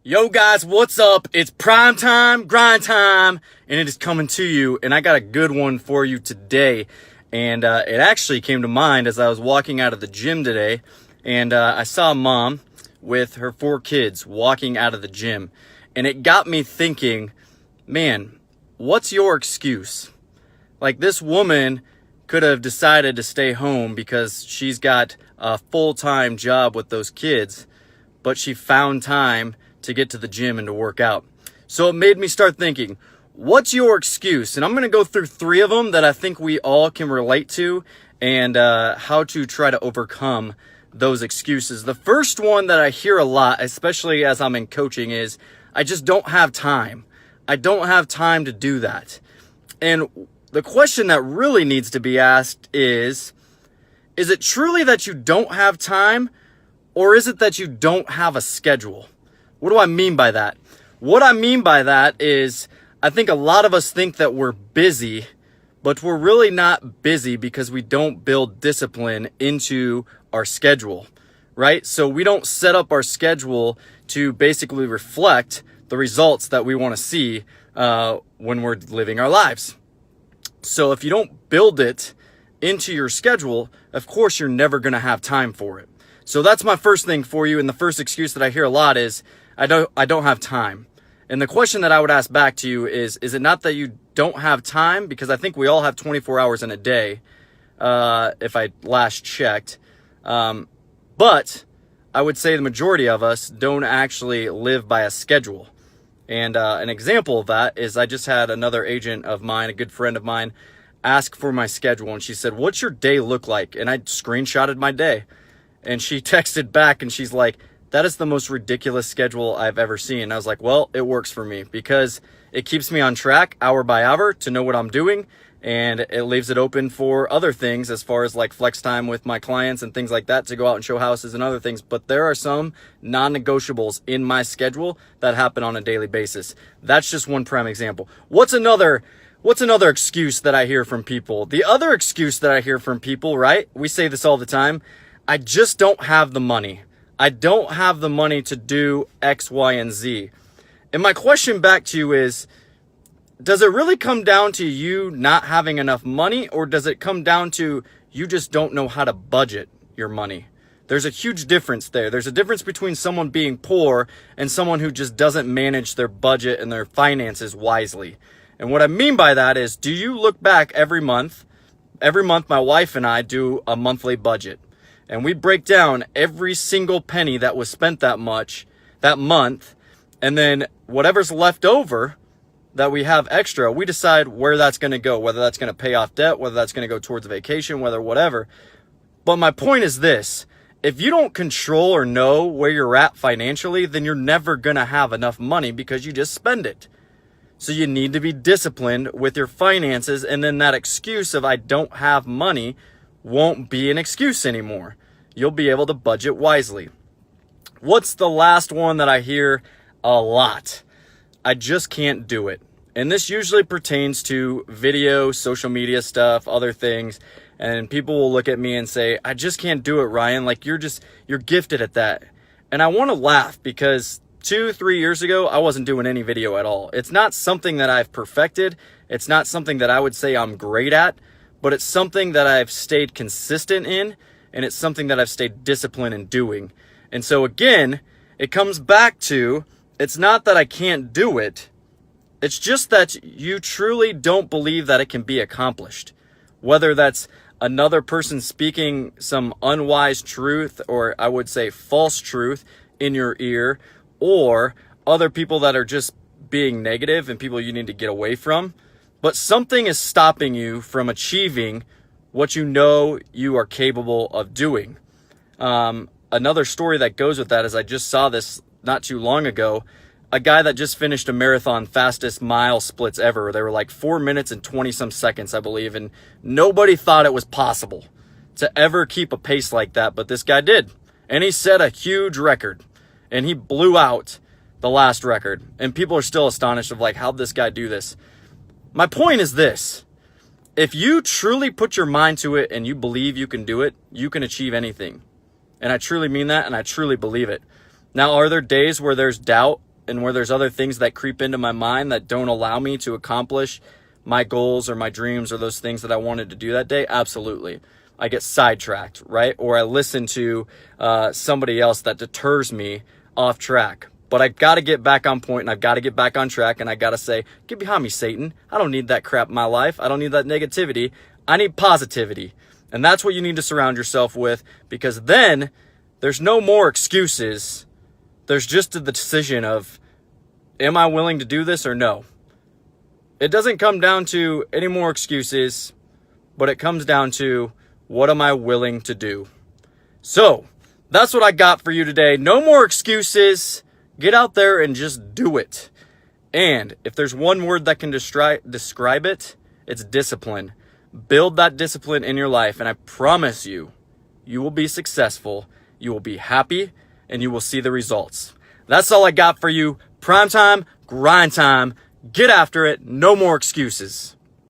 Yo guys, what's up? It's prime time, grind time, and it is coming to you, and I got a good one for you today. And it actually came to mind as I was walking out of the gym today, and I saw a mom with her 4 kids walking out of the gym, and it got me thinking, man, what's your excuse? Like, this woman could have decided to stay home because she's got a full-time job with those kids, but she found time to get to the gym and to work out. So it made me start thinking, what's your excuse? And I'm going to go through 3 of them that I think we all can relate to, and how to try to overcome those excuses. The first one that I hear a lot, especially as I'm in coaching, is I just don't have time. I don't have time to do that. And the question that really needs to be asked is it truly that you don't have time, or is it that you don't have a schedule? What do I mean by that? What I mean by that is I think a lot of us think that we're busy, but we're really not busy because we don't build discipline into our schedule, right? So we don't set up our schedule to basically reflect the results that we want to see when we're living our lives. So if you don't build it into your schedule, of course you're never going to have time for it. So that's my first thing for you. And the first excuse that I hear a lot is I don't have time. And the question that I would ask back to you is it not that you don't have time? Because I think we all have 24 hours in a day, if I last checked. But I would say the majority of us don't actually live by a schedule. And an example of that is I just had another agent of mine, a good friend of mine, ask for my schedule. And she said, "What's your day look like?" And I screenshotted my day. And she texted back and she's like, "That is the most ridiculous schedule I've ever seen." And I was like, well, it works for me because it keeps me on track hour by hour to know what I'm doing. And it leaves it open for other things as far as like flex time with my clients and things like that to go out and show houses and other things. But there are some non-negotiables in my schedule that happen on a daily basis. That's just one prime example. What's another excuse that I hear from people? The other excuse that I hear from people, right? We say this all the time. I just don't have the money. I don't have the money to do X, Y, and Z. And my question back to you is, does it really come down to you not having enough money, or does it come down to you just don't know how to budget your money? There's a huge difference there. There's a difference between someone being poor and someone who just doesn't manage their budget and their finances wisely. And what I mean by that is, do you look back every month? Every month, my wife and I do a monthly budget. And we break down every single penny that was spent that month. And then whatever's left over that we have extra, we decide where that's going to go, whether that's going to pay off debt, whether that's going to go towards a vacation, whether whatever. But my point is this: if you don't control or know where you're at financially, then you're never going to have enough money because you just spend it. So you need to be disciplined with your finances. And then that excuse of I don't have money won't be an excuse anymore. You'll be able to budget wisely. What's the last one that I hear a lot? I just can't do it. And this usually pertains to video, social media stuff, other things. And people will look at me and say, "I just can't do it, Ryan. Like, you're gifted at that." And I want to laugh because 2-3 years ago, I wasn't doing any video at all. It's not something that I've perfected. It's not something that I would say I'm great at, but it's something that I've stayed consistent in, and it's something that I've stayed disciplined in doing. And so again, it comes back to, it's not that I can't do it. It's just that you truly don't believe that it can be accomplished. Whether that's another person speaking some unwise truth, or I would say false truth in your ear, or other people that are just being negative and people you need to get away from. But something is stopping you from achieving what you know you are capable of doing. Another story that goes with that is I just saw this not too long ago. A guy that just finished a marathon fastest mile splits ever. They were like 4 minutes and 20 some seconds, I believe. And nobody thought it was possible to ever keep a pace like that. But this guy did. And he set a huge record. And he blew out the last record. And people are still astonished of like, how'd this guy do this? My point is this: if you truly put your mind to it and you believe you can do it, you can achieve anything. And I truly mean that, and I truly believe it. Now, are there days where there's doubt? and where there's other things that creep into my mind that don't allow me to accomplish my goals or my dreams or those things that I wanted to do that day, absolutely. I get sidetracked, right? Or I listen to somebody else that deters me off track. But I got to get back on point, and I've got to get back on track, and I got to say, get behind me, Satan. I don't need that crap in my life. I don't need that negativity. I need positivity. And that's what you need to surround yourself with, because then there's no more excuses. There's just the decision of, am I willing to do this or no? It doesn't come down to any more excuses, but it comes down to, what am I willing to do? So that's what I got for you today. No more excuses. Get out there and just do it. And if there's one word that can describe it, it's discipline. Build that discipline in your life, and I promise you, you will be successful, you will be happy, and you will see the results. That's all I got for you. Prime time, grind time. Get after it. No more excuses.